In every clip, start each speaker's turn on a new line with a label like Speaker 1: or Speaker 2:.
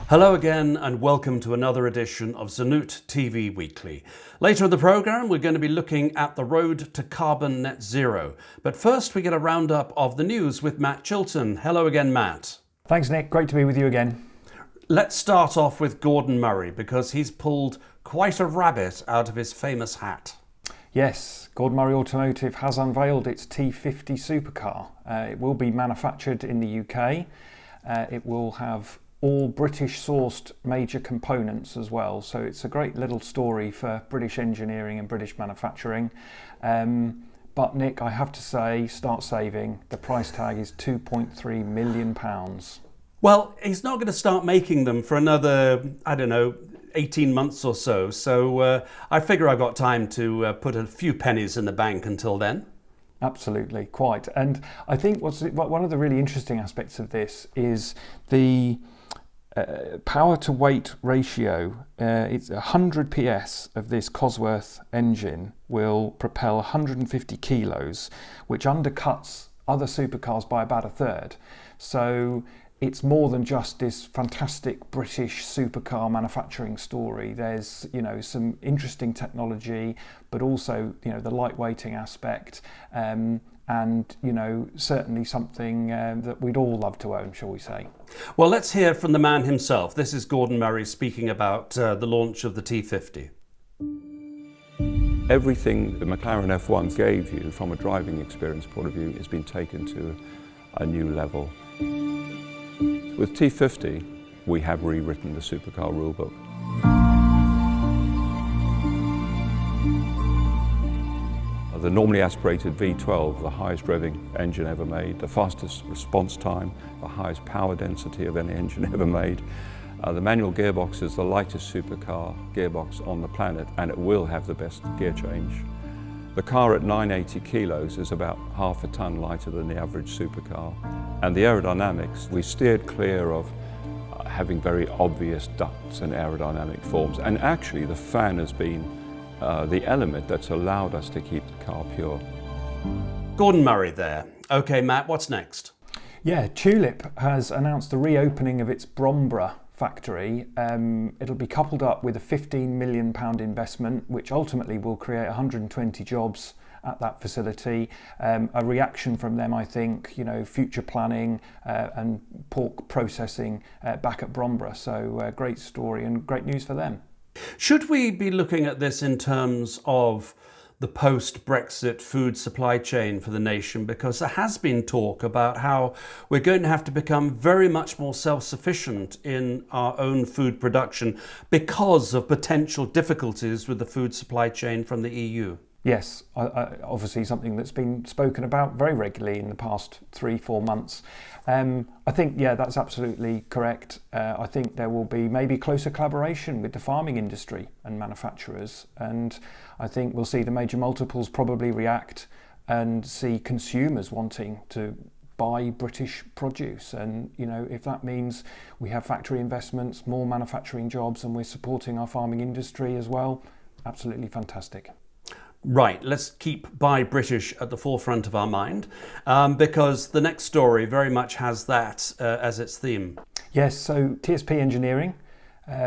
Speaker 1: Hello again and welcome to another edition of ZenootTV Weekly. Later in the programme we're going to be looking at the road to carbon net zero. But first we get a roundup of the news with Matt Chilcott. Hello again, Matt.
Speaker 2: Thanks, Nick. Great to be with you again.
Speaker 1: Let's start off with Gordon Murray because he's pulled quite a rabbit out of his famous hat.
Speaker 2: Yes, Gordon Murray Automotive has unveiled its T50 supercar. It will be manufactured in the UK. It will have all British sourced major components as well, so it's a great little story for British engineering and British manufacturing. But Nick, I have to say, start saving. The price tag is £2.3 million.
Speaker 1: Well, he's not going to start making them for another, 18 months or so, so I figure I've got time to put a few pennies in the bank until then.
Speaker 2: Absolutely, quite. And I think one of the really interesting aspects of this is the power to weight ratio. It's 100 PS of this Cosworth engine will propel 150 kilos, which undercuts other supercars by about a third. So it's more than just this fantastic British supercar manufacturing story. There's, some interesting technology, but also, the lightweighting aspect, and, certainly something that we'd all love to own, shall we say.
Speaker 1: Well, let's hear from the man himself. This is Gordon Murray speaking about the launch of the T50.
Speaker 3: Everything the McLaren F1 gave you from a driving experience point of view has been taken to a new level. With T50, we have rewritten the supercar rulebook. The normally aspirated V12, the highest revving engine ever made, the fastest response time, the highest power density of any engine ever made. The manual gearbox is the lightest supercar gearbox on the planet, and it will have the best gear change. The car at 980 kilos is about half a ton lighter than the average supercar. And the aerodynamics, we steered clear of having very obvious ducts and aerodynamic forms. And actually the fan has been the element that's allowed us to keep the car pure.
Speaker 1: Gordon Murray there. Okay, Matt, what's next?
Speaker 2: Yeah, Tulip has announced the reopening of its Bromborough factory. It'll be coupled up with a £15 million investment, which ultimately will create 120 jobs at that facility. A reaction from them, I think, future planning and pork processing back at Bromborough. So great story and great news for them.
Speaker 1: Should we be looking at this in terms of the post-Brexit food supply chain for the nation? Because there has been talk about how we're going to have to become very much more self-sufficient in our own food production because of potential difficulties with the food supply chain from the EU.
Speaker 2: Yes, obviously something that's been spoken about very regularly in the past 3-4 months. I think, that's absolutely correct. I think there will be maybe closer collaboration with the farming industry and manufacturers. And I think we'll see the major multiples probably react and see consumers wanting to buy British produce. And, if that means we have factory investments, more manufacturing jobs, and we're supporting our farming industry as well, absolutely fantastic.
Speaker 1: Right, let's keep Buy British at the forefront of our mind because the next story very much has that as its theme.
Speaker 2: Yes, so TSP Engineering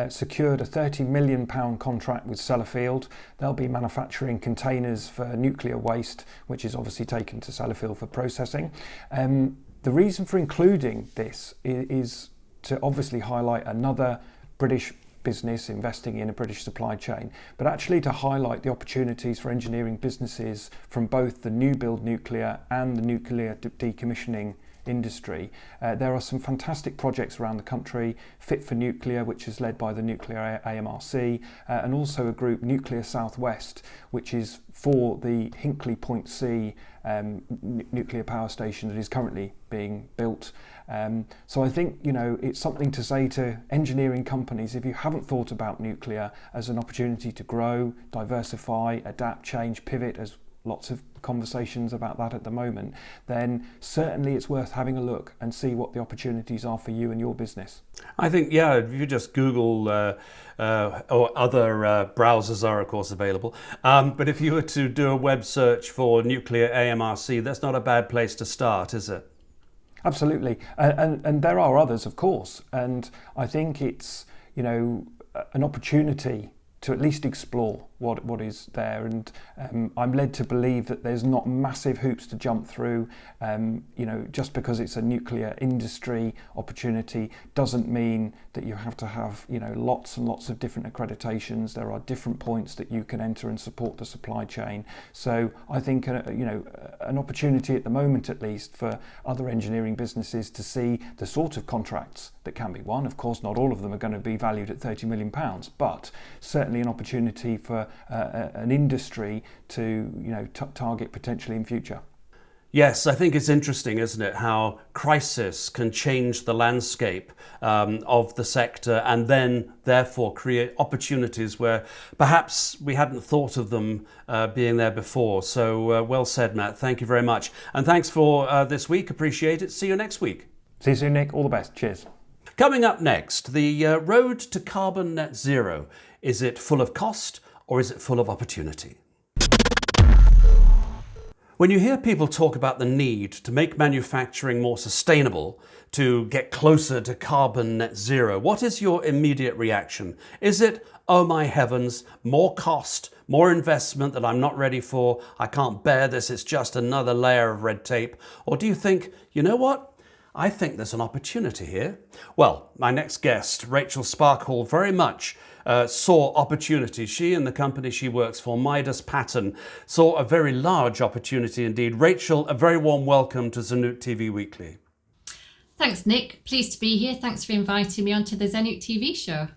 Speaker 2: secured a £30 million contract with Sellafield. They'll be manufacturing containers for nuclear waste, which is obviously taken to Sellafield for processing. The reason for including this is to obviously highlight another British business investing in a British supply chain, but actually to highlight the opportunities for engineering businesses from both the new build nuclear and the nuclear decommissioning industry. There are some fantastic projects around the country, Fit for Nuclear, which is led by the Nuclear AMRC, and also a group, Nuclear Southwest, which is for the Hinkley Point C nuclear power station that is currently being built. So I think, it's something to say to engineering companies, if you haven't thought about nuclear as an opportunity to grow, diversify, adapt, change, pivot, as lots of conversations about that at the moment, then certainly it's worth having a look and see what the opportunities are for you and your business.
Speaker 1: I think, if you just Google, or other browsers are of course available, but if you were to do a web search for nuclear AMRC, that's not a bad place to start, is it?
Speaker 2: Absolutely, and there are others, of course, and I think it's an opportunity to at least explore what is there, and I'm led to believe that there's not massive hoops to jump through. Just because it's a nuclear industry opportunity doesn't mean that you have to have lots and lots of different accreditations. There are different points that you can enter and support the supply chain. So I think an opportunity at the moment, at least, for other engineering businesses to see the sort of contracts that can be won. Of course, not all of them are going to be valued at £30 million, but certainly an opportunity for an industry to target potentially in future.
Speaker 1: Yes, I think it's interesting, isn't it, how crisis can change the landscape of the sector and then therefore create opportunities where perhaps we hadn't thought of them being there before. So well said, Matt. Thank you very much. And thanks for this week. Appreciate it. See you next week.
Speaker 2: See you soon, Nick. All the best. Cheers.
Speaker 1: Coming up next, the road to carbon net zero. Is it full of cost or is it full of opportunity? When you hear people talk about the need to make manufacturing more sustainable, to get closer to carbon net zero, what is your immediate reaction? Is it, oh my heavens, more cost, more investment that I'm not ready for, I can't bear this, it's just another layer of red tape? Or do you think, you know what? I think there's an opportunity here. Well, my next guest, Rachel Sparkhall, very much saw opportunity. She and the company she works for, Midas Pattern, saw a very large opportunity indeed. Rachel, a very warm welcome to ZenootTV Weekly.
Speaker 4: Thanks, Nick. Pleased to be here. Thanks for inviting me onto the ZenootTV show.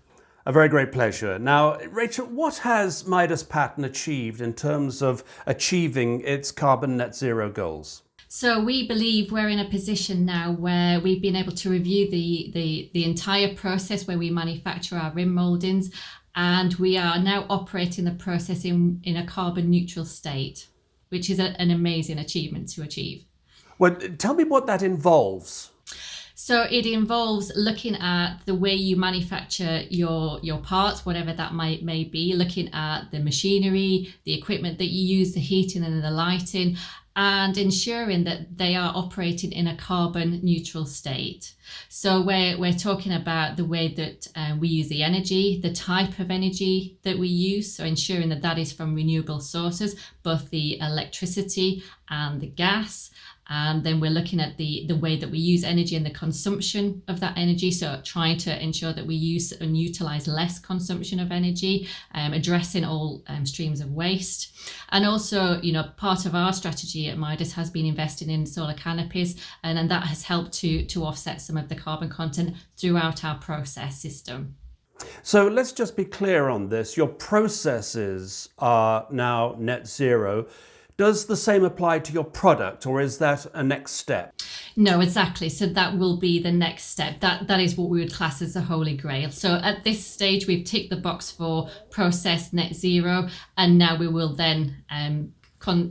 Speaker 1: A very great pleasure. Now, Rachel, what has Midas Pattern achieved in terms of achieving its carbon net zero goals?
Speaker 4: So we believe we're in a position now where we've been able to review the entire process where we manufacture our rim mouldings, and we are now operating the process in a carbon neutral state, which is an amazing achievement to achieve.
Speaker 1: Well, tell me what that involves.
Speaker 4: So it involves looking at the way you manufacture your parts, whatever that may be, looking at the machinery, the equipment that you use, the heating and the lighting, and ensuring that they are operating in a carbon neutral state. So we're talking about the way that we use the energy, the type of energy that we use, so ensuring that that is from renewable sources, both the electricity and the gas. And then we're looking at the way that we use energy and the consumption of that energy. So trying to ensure that we use and utilize less consumption of energy, addressing all streams of waste. And also, part of our strategy at Midas has been investing in solar canopies, and that has helped to offset some of the carbon content throughout our process system.
Speaker 1: So let's just be clear on this. Your processes are now net zero. Does the same apply to your product, or is that a next step?
Speaker 4: No, exactly. So that will be the next step. That is what we would class as the holy grail. So at this stage, we've ticked the box for process net zero, and now we will then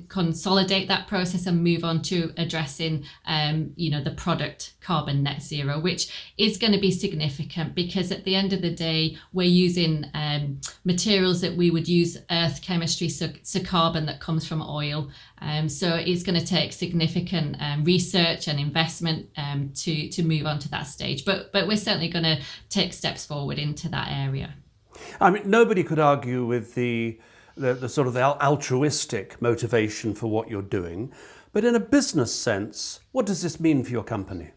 Speaker 4: consolidate that process and move on to addressing the product carbon net zero, which is going to be significant because at the end of the day we're using materials that we would use earth chemistry, so carbon that comes from oil, so it's going to take significant research and investment to move on to that stage, but we're certainly going to take steps forward into that area.
Speaker 1: I mean, nobody could argue with the sort of the altruistic motivation for what you're doing. But in a business sense, what does this mean for your company?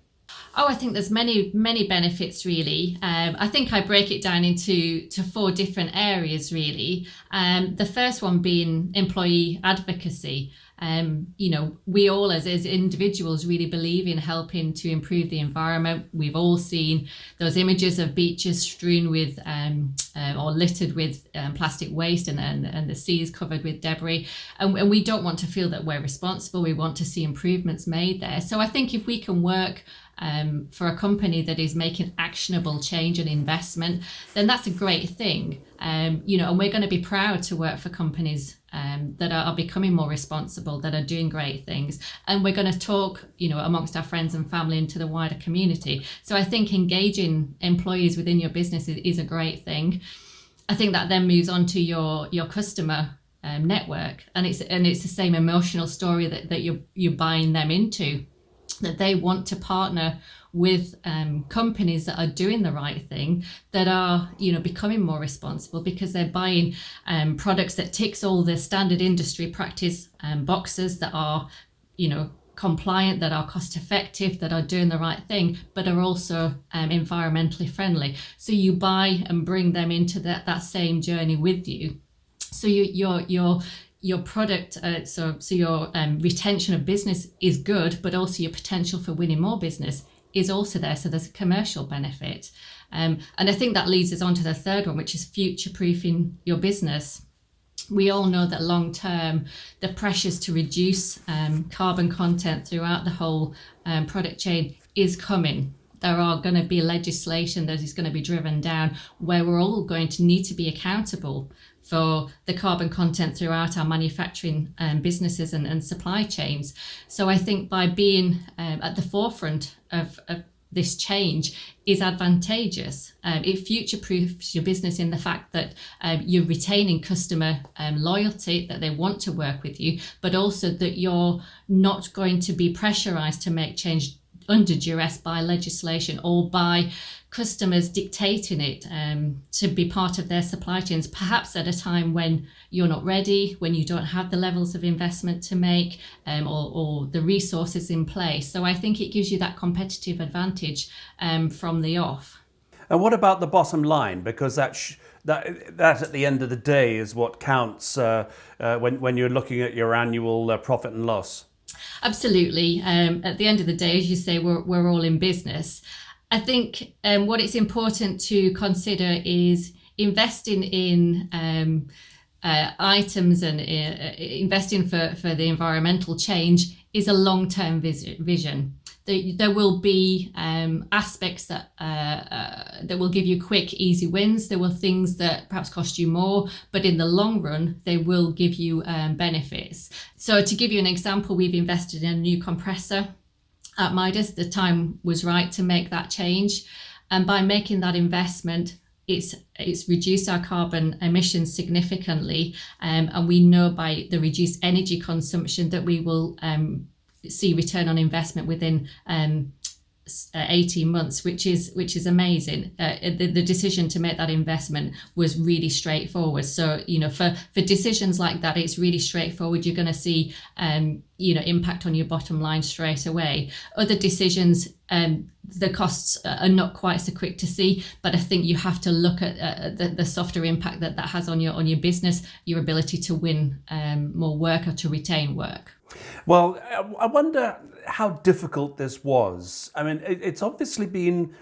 Speaker 4: Oh, I think there's many benefits, really. I think I break it down into four different areas, really. The first one being employee advocacy. We all as individuals really believe in helping to improve the environment. We've all seen those images of beaches strewn with or littered with plastic waste and the seas covered with debris. And we don't want to feel that we're responsible. We want to see improvements made there. So I think if we can work for a company that is making actionable change and investment, then that's a great thing. And we're going to be proud to work for companies that are becoming more responsible, that are doing great things. And we're going to talk, amongst our friends and family and to the wider community. So I think engaging employees within your business is a great thing. I think that then moves on to your customer network, and it's the same emotional story that you're buying them into. that they want to partner with companies that are doing the right thing, that are, you know, becoming more responsible because they're buying products that ticks all the standard industry practice boxes, that are, you know, compliant, that are cost effective, that are doing the right thing, but are also environmentally friendly. So you buy and bring them into that same journey with you. So your product, so your retention of business is good, but also your potential for winning more business is also there. So there's a commercial benefit. And I think that leads us on to the third one, which is future-proofing your business. We all know that long term, the pressures to reduce carbon content throughout the whole product chain is coming. There are going to be legislation that is going to be driven down where we're all going to need to be accountable for the carbon content throughout our manufacturing businesses and supply chains. So I think by being at the forefront of this change is advantageous. It future-proofs your business in the fact that you're retaining customer loyalty, that they want to work with you, but also that you're not going to be pressurized to make change under duress by legislation or by customers dictating it to be part of their supply chains, perhaps at a time when you're not ready, when you don't have the levels of investment to make or the resources in place. So I think it gives you that competitive advantage from the off.
Speaker 1: And what about the bottom line? Because that at the end of the day is what counts when you're looking at your annual profit and loss.
Speaker 4: Absolutely. At the end of the day, as you say, we're all in business. I think what it's important to consider is investing in items and investing for the environmental change is a long-term vision. There will be aspects that will give you quick, easy wins. There will things that perhaps cost you more, but in the long run, they will give you benefits. So to give you an example, we've invested in a new compressor at Midas. The time was right to make that change. And by making that investment, it's reduced our carbon emissions significantly. And we know by the reduced energy consumption that we will see return on investment within 18 months, which is amazing. The decision to make that investment was really straightforward. So, you know, for decisions like that, it's really straightforward. You're going to see, impact on your bottom line straight away. Other decisions, the costs are not quite so quick to see, but I think you have to look at the softer impact that has on your business, your ability to win more work or to retain work.
Speaker 1: Well, I wonder how difficult this was. I mean, it's obviously been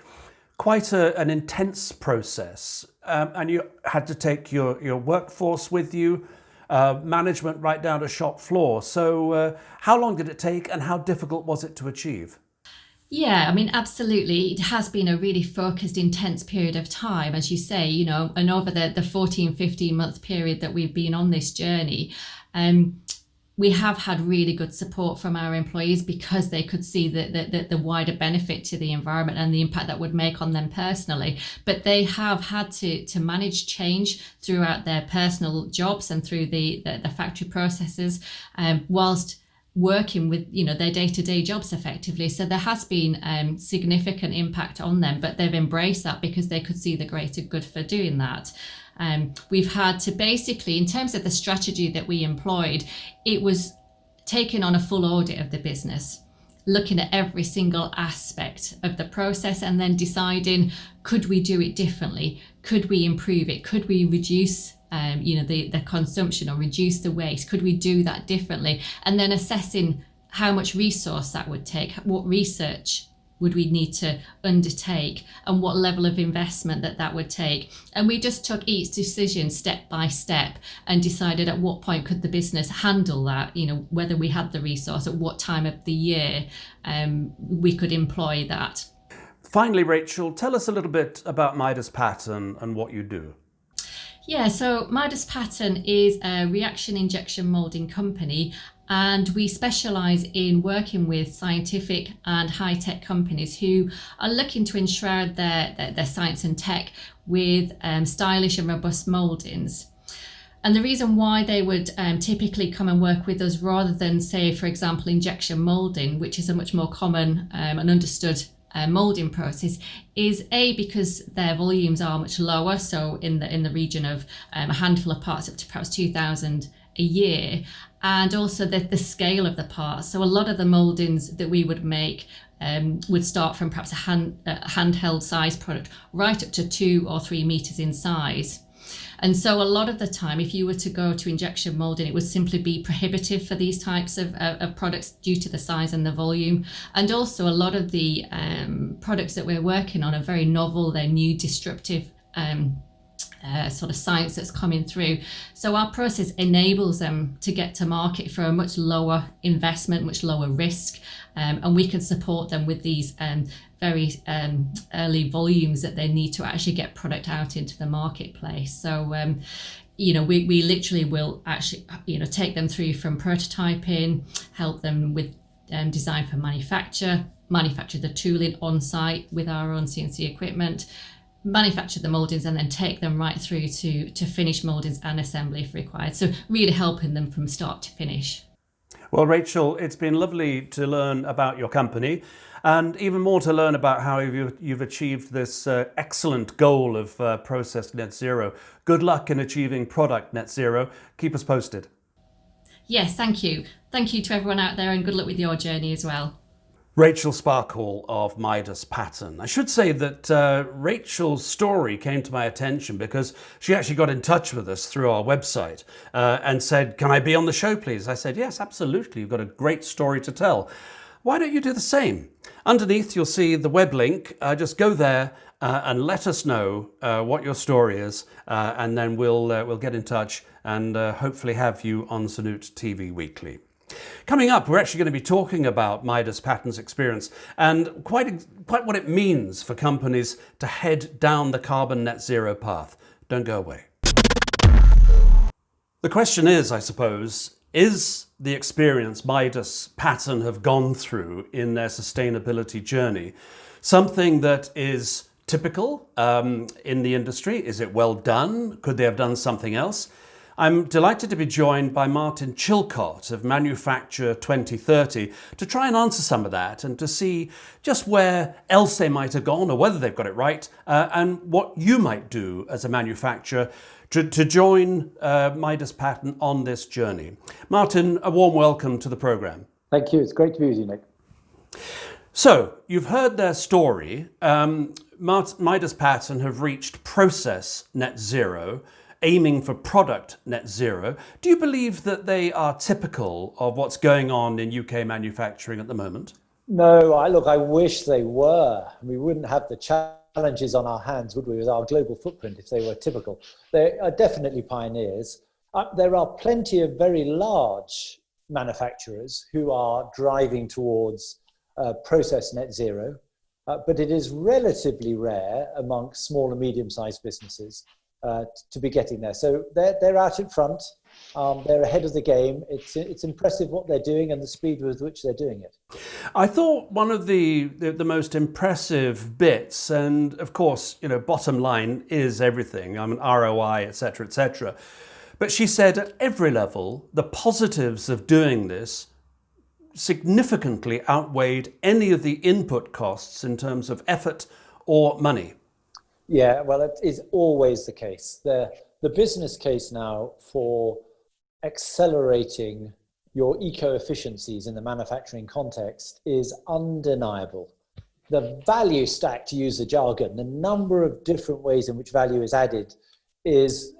Speaker 1: quite an intense process, and you had to take your workforce with you, management right down to shop floor. So how long did it take and how difficult was it to achieve?
Speaker 4: Yeah, I mean, absolutely. It has been a really focused, intense period of time, as you say, you know, and over the 14, 15 month period that we've been on this journey, we have had really good support from our employees because they could see the wider benefit to the environment and the impact that would make on them personally. But they have had to manage change throughout their personal jobs and through the factory processes, whilst working with, you know, their day-to-day jobs effectively. So there has been significant impact on them, but they've embraced that because they could see the greater good for doing that. We've had to basically, in terms of the strategy that we employed, it was taking on a full audit of the business, looking at every single aspect of the process and then deciding, could we do it differently? Could we improve it? Could we reduce the consumption or reduce the waste? Could we do that differently? And then assessing how much resource that would take, what research would we need to undertake, and what level of investment that would take. And we just took each decision step by step and decided at what point could the business handle that, you know, whether we had the resource, at what time of the year we could employ that.
Speaker 1: Finally, Rachel, tell us a little bit about Midas Pattern and what you do.
Speaker 4: Yeah, so Midas Pattern is a reaction injection moulding company, and we specialise in working with scientific and high-tech companies who are looking to enshroud their science and tech with stylish and robust mouldings. And the reason why they would typically come and work with us rather than, say, for example, injection moulding, which is a much more common and understood moulding process, is because their volumes are much lower, so in the region of a handful of parts up to perhaps 2,000 a year, and also the scale of the parts. So a lot of the mouldings that we would make would start from perhaps a handheld size product right up to 2 or 3 meters in size. And so a lot of the time, if you were to go to injection moulding, it would simply be prohibitive for these types of products due to the size and the volume. And also a lot of the products that we're working on are very novel, they're new, disruptive sort of science that's coming through. So our process enables them to get to market for a much lower investment, much lower risk, and we can support them with these very early volumes that they need to actually get product out into the marketplace. So we literally will actually take them through from prototyping, help them with design for manufacture the tooling on site with our own CNC equipment, manufacture the mouldings, and then take them right through to finish mouldings and assembly if required. So really helping them from start to finish.
Speaker 1: Well, Rachel, it's been lovely to learn about your company, and even more to learn about how you've achieved this excellent goal of process net zero. Good luck in achieving product net zero. Keep us posted.
Speaker 4: Yes, thank you. Thank you to everyone out there, and good luck with your journey as well.
Speaker 1: Rachel Sparkle of Midas Pattern. I should say that Rachel's story came to my attention because she actually got in touch with us through our website and said, "Can I be on the show, please?" I said, "Yes, absolutely. You've got a great story to tell. Why don't you do the same?" Underneath, you'll see the web link. Just go there and let us know what your story is, and then we'll get in touch and hopefully have you on ZenootTV Weekly. Coming up, we're actually going to be talking about Midas Pattern's experience and quite what it means for companies to head down the carbon net zero path. Don't go away. The question is, I suppose, is the experience Midas Pattern have gone through in their sustainability journey something that is typical in the industry? Is it well done? Could they have done something else? I'm delighted to be joined by Martin Chilcott of Manufacture 2030 to try and answer some of that and to see just where else they might have gone or whether they've got it right, and what you might do as a manufacturer to join Midas Pattern on this journey. Martin, a warm welcome to the programme.
Speaker 5: Thank you. It's great to be with you, Nick.
Speaker 1: So, you've heard their story. Midas Pattern have reached process net zero, aiming for product net zero. Do you believe that they are typical of what's going on in UK manufacturing at the moment?
Speaker 5: No, I wish they were. We wouldn't have the challenges on our hands, would we, with our global footprint if they were typical. They are definitely pioneers. There are plenty of very large manufacturers who are driving towards process net zero, but it is relatively rare amongst small and medium-sized businesses to be getting there. So they're out in front, they're ahead of the game. It's impressive what they're doing and the speed with which they're doing it.
Speaker 1: I thought one of the most impressive bits, and of course, bottom line is everything, ROI, etc., etc. But she said at every level, the positives of doing this significantly outweighed any of the input costs in terms of effort or money.
Speaker 5: Yeah, well, it is always the case. The business case now for accelerating your eco-efficiencies in the manufacturing context is undeniable. The value stack, to use the jargon, the number of different ways in which value is added is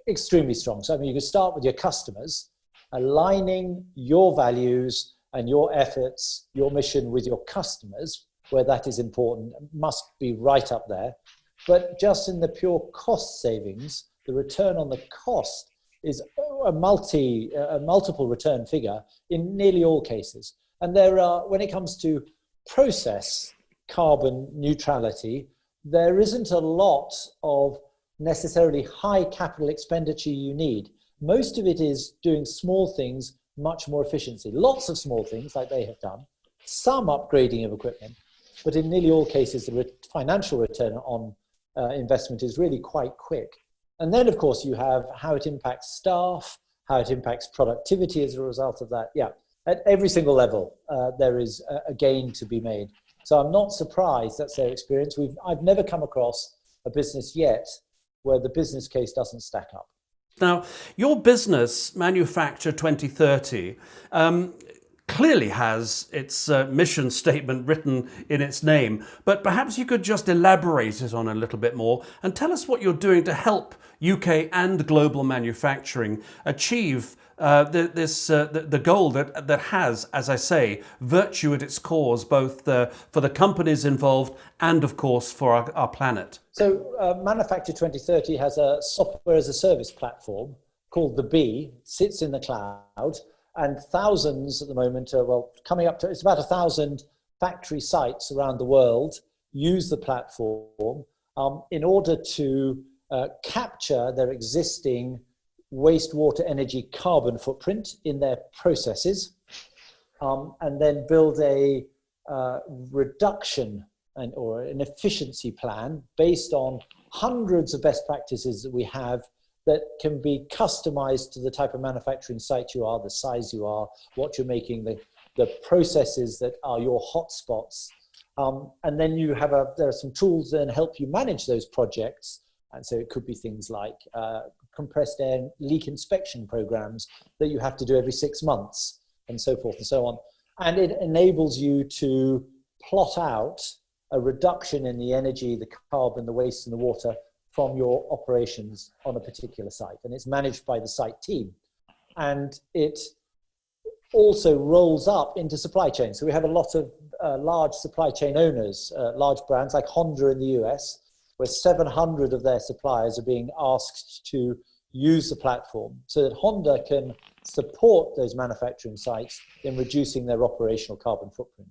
Speaker 5: extremely strong. So, you can start with your customers, aligning your values and your efforts, your mission with your customers, where that is important, must be right up there. But just in the pure cost savings, the return on the cost is a multiple return figure in nearly all cases. And there are, when it comes to process carbon neutrality, there isn't a lot of necessarily high capital expenditure you need. Most of it is doing small things much more efficiently. Lots of small things like they have done, some upgrading of equipment, but in nearly all cases, the financial return on investment is really quite quick. And then, of course, you have how it impacts staff, how it impacts productivity as a result of that. Yeah, at every single level, there is a gain to be made. So I'm not surprised that's their experience. I've never come across a business yet where the business case doesn't stack up.
Speaker 1: Now, your business, Manufacture 2030, clearly has its mission statement written in its name, but perhaps you could just elaborate it on a little bit more and tell us what you're doing to help UK and global manufacturing achieve the goal that has, as I say, virtue at its cause, both for the companies involved and, of course, for our planet.
Speaker 5: So Manufacture 2030 has a software as a service platform called the Bee, sits in the cloud, and thousands at the moment, coming up to, it's about 1,000 factory sites around the world use the platform in order to capture their existing wastewater energy carbon footprint in their processes, and then build a reduction or an efficiency plan based on hundreds of best practices that we have that can be customized to the type of manufacturing site you are, the size you are, what you're making, the processes that are your hotspots. And then you have there are some tools that help you manage those projects. And so it could be things like compressed air leak inspection programs that you have to do every 6 months, and so forth and so on. And it enables you to plot out a reduction in the energy, the carbon, the waste, and the water from your operations on a particular site. And it's managed by the site team. And it also rolls up into supply chain. So we have a lot of large supply chain owners, large brands like Honda in the US, where 700 of their suppliers are being asked to use the platform so that Honda can support those manufacturing sites in reducing their operational carbon footprint.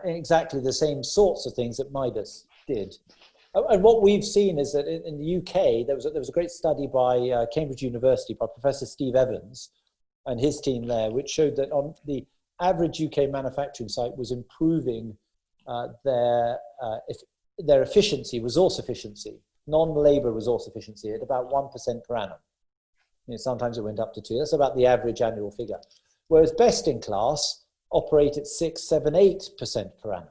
Speaker 5: Exactly the same sorts of things that Midas did. And what we've seen is that in the UK, there was a great study by Cambridge University by Professor Steve Evans and his team there, which showed that on the average UK manufacturing site was improving their efficiency, resource efficiency, non-labor resource efficiency at about 1% per annum. Sometimes it went up to 2%. That's about the average annual figure. Whereas best in class operate at 6, 7, 8% per annum.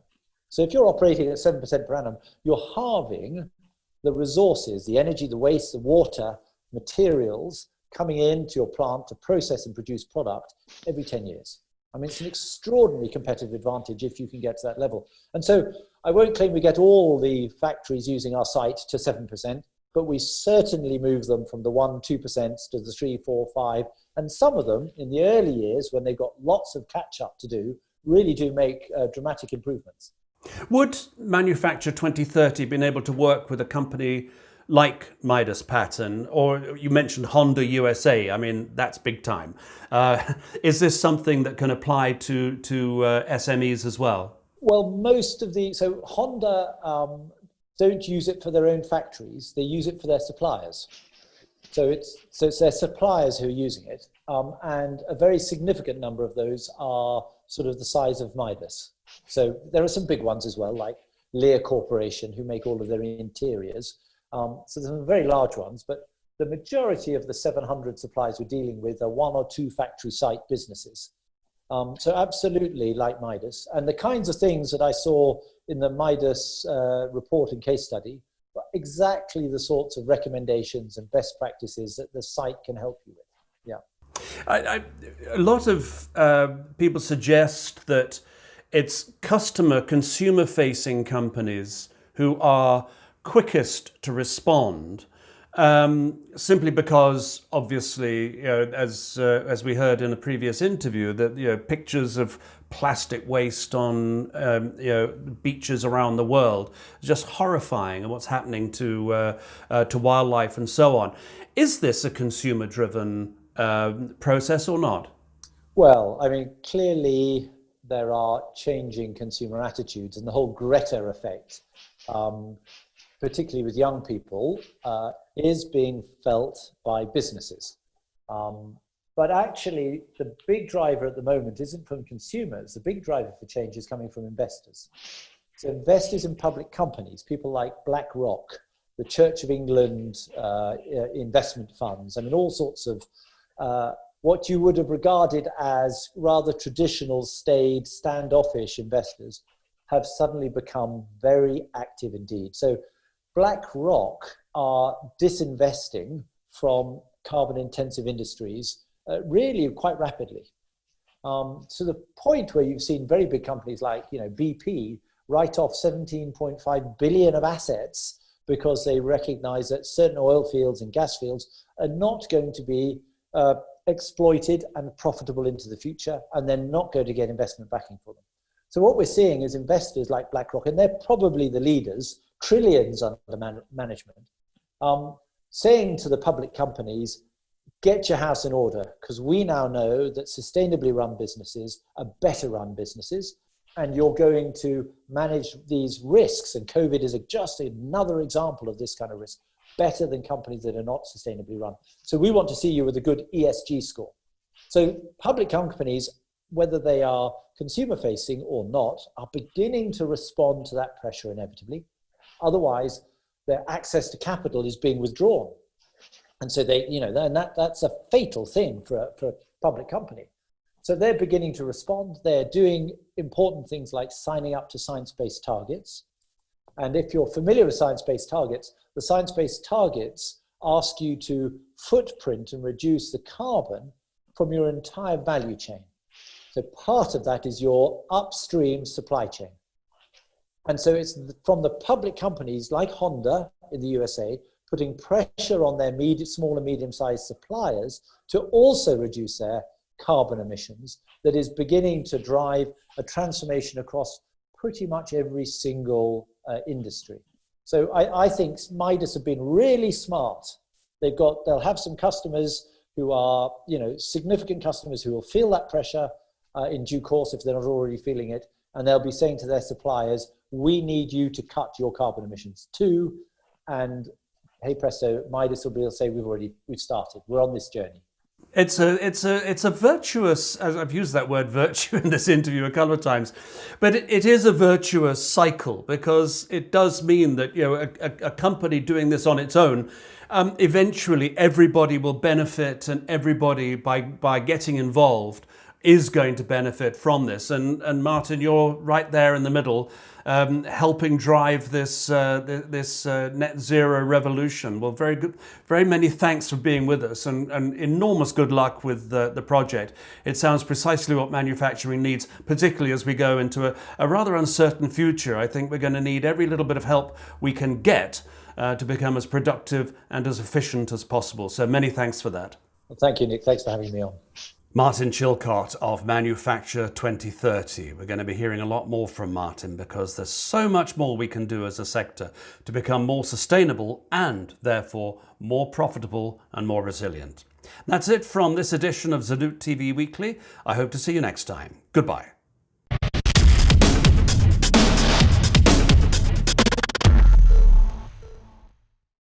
Speaker 5: So if you're operating at 7% per annum, you're halving the resources, the energy, the waste, the water, materials coming into your plant to process and produce product every 10 years. I mean, it's an extraordinary competitive advantage if you can get to that level. And so I won't claim we get all the factories using our site to 7%, but we certainly move them from the 1, 2% to the 3, 4, 5. And some of them in the early years, when they've got lots of catch up to do, really do make dramatic improvements.
Speaker 1: Would Manufacture 2030 been able to work with a company like Midas Pattern, or you mentioned Honda USA? I mean, that's big time. Is this something that can apply to SMEs as well?
Speaker 5: Well, so Honda don't use it for their own factories, they use it for their suppliers. So it's their suppliers who are using it, and a very significant number of those are sort of the size of Midas. So there are some big ones as well, like Lear Corporation, who make all of their interiors. So there's some very large ones, but the majority of the 700 suppliers we're dealing with are 1 or 2 factory site businesses. So absolutely like Midas. And the kinds of things that I saw in the Midas report and case study were exactly the sorts of recommendations and best practices that the site can help you with. Yeah.
Speaker 1: A lot of people suggest that it's consumer-facing companies who are quickest to respond, simply because, obviously, as we heard in a previous interview, that pictures of plastic waste on beaches around the world is just horrifying, and what's happening to wildlife and so on. Is this a consumer-driven process or not?
Speaker 5: Well, I mean, clearly there are changing consumer attitudes, and the whole Greta effect, particularly with young people, is being felt by businesses. But actually, the big driver at the moment isn't from consumers. The big driver for change is coming from investors. So investors in public companies, people like BlackRock, the Church of England investment funds. I mean, all sorts of what you would have regarded as rather traditional, staid, standoffish investors have suddenly become very active indeed. So BlackRock are disinvesting from carbon-intensive industries really quite rapidly. To the point where you've seen very big companies like BP write off 17.5 billion of assets because they recognize that certain oil fields and gas fields are not going to be exploited and profitable into the future, and they're not going to get investment backing for them. So what we're seeing is investors like BlackRock, and they're probably the leaders, trillions under management, saying to the public companies, get your house in order, because we now know that sustainably run businesses are better run businesses, and you're going to manage these risks, and COVID is just another example of this kind of risk, better than companies that are not sustainably run. So we want to see you with a good ESG score. So public companies, whether they are consumer facing or not, are beginning to respond to that pressure inevitably. Otherwise, their access to capital is being withdrawn. And so they, and that's a fatal thing for a public company. So they're beginning to respond. They're doing important things like signing up to science-based targets. And if you're familiar with science-based targets, the science-based targets ask you to footprint and reduce the carbon from your entire value chain. So part of that is your upstream supply chain. And so it's from the public companies like Honda in the USA, putting pressure on their small and medium-sized suppliers to also reduce their carbon emissions that is beginning to drive a transformation across pretty much every single industry. So I think Midas have been really smart. They'll have some customers who are, significant customers who will feel that pressure in due course if they're not already feeling it, and they'll be saying to their suppliers, we need you to cut your carbon emissions too, and hey presto, Midas will be able to say we've started, we're on this journey.
Speaker 1: It's a virtuous, as I've used that word virtue in this interview a couple of times, but it is a virtuous cycle, because it does mean that a company doing this on its own, eventually everybody will benefit, and everybody by getting involved is going to benefit from this. And Martin, you're right there in the middle, helping drive this net zero revolution. Well, very good. Very many thanks for being with us, and enormous good luck with the project. It sounds precisely what manufacturing needs, particularly as we go into a rather uncertain future. I think we're going to need every little bit of help we can get to become as productive and as efficient as possible. So many thanks for that.
Speaker 5: Well, thank you, Nick. Thanks for having me on.
Speaker 1: Martin Chilcott of Manufacture 2030. We're going to be hearing a lot more from Martin, because there's so much more we can do as a sector to become more sustainable and therefore more profitable and more resilient. That's it from this edition of ZenootTV Weekly. I hope to see you next time. Goodbye.